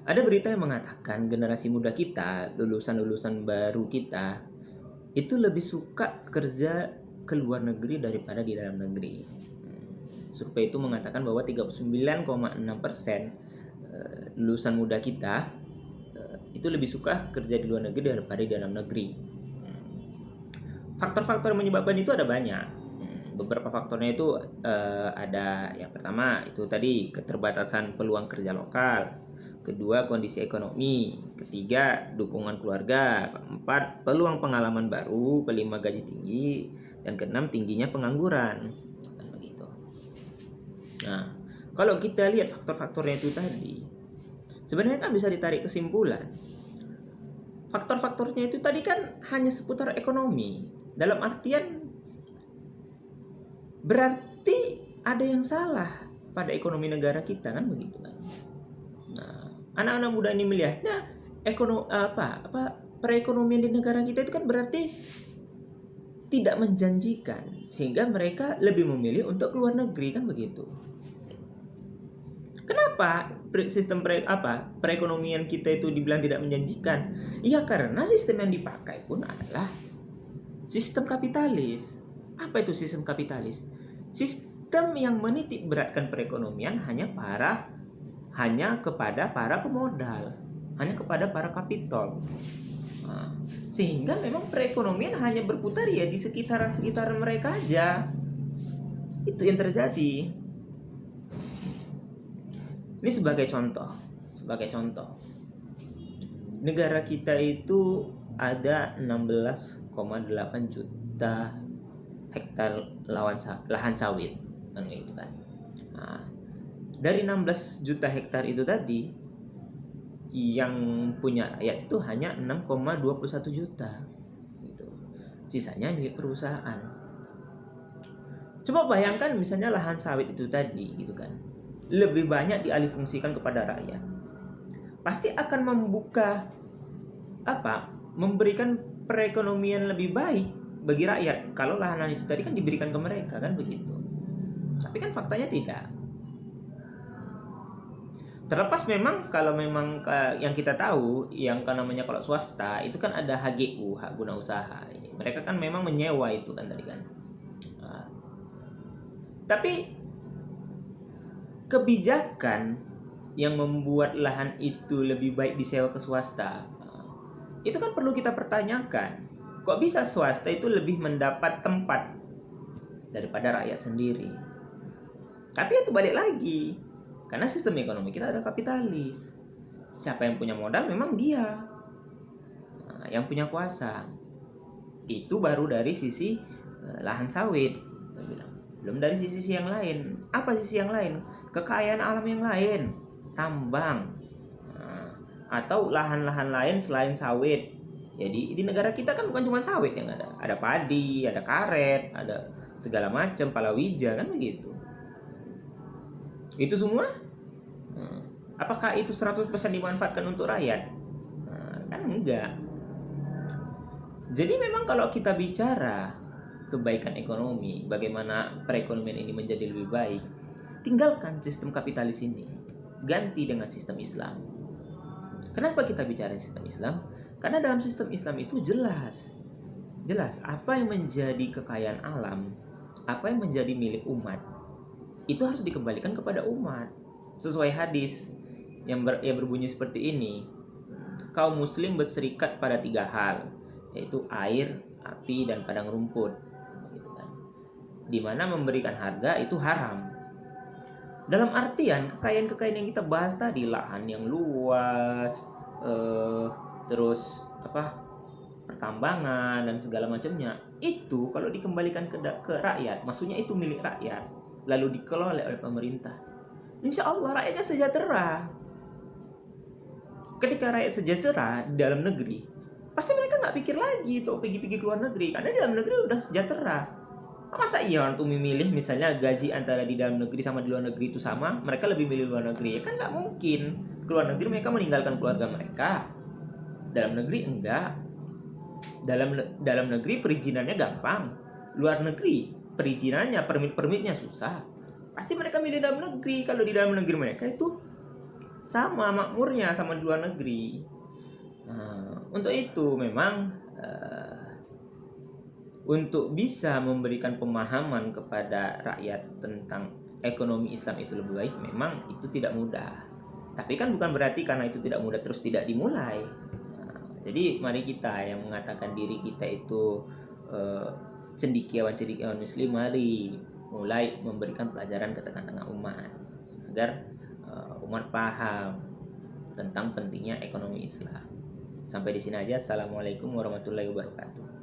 Ada berita yang mengatakan generasi muda kita, lulusan-lulusan baru kita, itu lebih suka kerja ke luar negeri daripada di dalam negeri. Survei itu mengatakan bahwa 39,6% lulusan muda kita itu lebih suka kerja di luar negeri daripada di dalam negeri. Faktor-faktor yang menyebabkan itu ada banyak. Beberapa faktornya itu ada yang pertama itu tadi keterbatasan peluang kerja lokal, kedua kondisi ekonomi, ketiga dukungan keluarga, keempat peluang pengalaman baru, kelima gaji tinggi, dan keenam tingginya pengangguran. Dan begitu. Nah, kalau kita lihat faktor-faktornya itu tadi, sebenarnya kan bisa ditarik kesimpulan. Faktor-faktornya itu tadi kan hanya seputar ekonomi. Dalam artian berarti ada yang salah pada ekonomi negara kita kan begitu kan. Nah, anak-anak muda ini melihatnya perekonomian di negara kita itu kan berarti tidak menjanjikan sehingga mereka lebih memilih untuk keluar negeri kan begitu. Kenapa sistem perekonomian kita itu dibilang tidak menjanjikan? Ya karena sistem yang dipakai pun adalah sistem kapitalis. Apa itu sistem kapitalis? Sistem yang menitik beratkan perekonomian hanya kepada para pemodal, hanya kepada para kapital. Nah, sehingga memang perekonomian hanya berputar ya di sekitaran mereka aja. Itu yang terjadi. Ini sebagai contoh. Negara kita itu ada 16,8 juta hektar lahan sawit kan gitu kan. Nah, dari 16 juta hektar itu tadi yang punya rakyat itu hanya 6,21 juta gitu. Sisanya milik perusahaan. Coba bayangkan misalnya lahan sawit itu tadi gitu kan, lebih banyak dialihfungsikan kepada rakyat. Pasti akan memberikan perekonomian lebih baik bagi rakyat kalau lahan itu tadi kan diberikan ke mereka kan begitu. Tapi kan faktanya tidak. Terlepas memang kalau memang yang kita tahu yang namanya kalau swasta itu kan ada HGU, hak guna usaha. Mereka kan memang menyewa itu kan tadi kan. Nah, tapi kebijakan yang membuat lahan itu lebih baik disewa ke swasta, itu kan perlu kita pertanyakan. Kok bisa swasta itu lebih mendapat tempat daripada rakyat sendiri? Tapi itu balik lagi, karena sistem ekonomi kita ada kapitalis. Siapa yang punya modal memang dia yang punya kuasa. Itu baru dari sisi lahan sawit, kita bilang. Belum dari sisi yang lain. Apa sisi yang lain? Kekayaan alam yang lain, tambang, atau lahan-lahan lain selain sawit. Jadi di negara kita kan bukan cuma sawit yang ada padi, ada karet, ada segala macam, palawija kan begitu. Itu semua, apakah itu 100% dimanfaatkan untuk rakyat? Kan enggak. Jadi memang kalau kita bicara kebaikan ekonomi, bagaimana perekonomian ini menjadi lebih baik, tinggalkan sistem kapitalis ini, ganti dengan sistem Islam. Kenapa kita bicara sistem Islam? Karena dalam sistem Islam itu jelas apa yang menjadi kekayaan alam, apa yang menjadi milik umat, itu harus dikembalikan kepada umat. Sesuai hadis yang berbunyi seperti ini, kaum muslim berserikat pada 3 hal, yaitu air, api, dan padang rumput, gitu kan. Dimana memberikan harga itu haram. Dalam artian kekayaan yang kita bahas tadi, lahan yang luas, terus pertambangan dan segala macamnya, itu kalau dikembalikan ke rakyat, maksudnya itu milik rakyat, lalu dikelola oleh pemerintah, insya Allah rakyatnya sejahtera. Ketika rakyat sejahtera di dalam negeri, pasti mereka nggak pikir lagi untuk pergi ke luar negeri, karena di dalam negeri udah sejahtera. Masa iya orang tuh memilih misalnya gaji antara di dalam negeri sama di luar negeri itu sama, mereka lebih milih luar negeri? Ya kan nggak mungkin. Keluar negeri mereka meninggalkan keluarga mereka, dalam negeri enggak. Dalam negeri perizinannya gampang, luar negeri perizinannya, permitnya susah. Pasti mereka milih dalam negeri kalau di dalam negeri mereka itu sama makmurnya sama di luar negeri. Untuk itu memang untuk bisa memberikan pemahaman kepada rakyat tentang ekonomi Islam itu lebih baik, memang itu tidak mudah. Tapi kan bukan berarti karena itu tidak mudah terus tidak dimulai. Jadi mari kita yang mengatakan diri kita itu cendikiawan muslim, mari mulai memberikan pelajaran ke tengah-tengah umat agar umat paham tentang pentingnya ekonomi Islam. Sampai di sini aja. Assalamualaikum warahmatullahi wabarakatuh.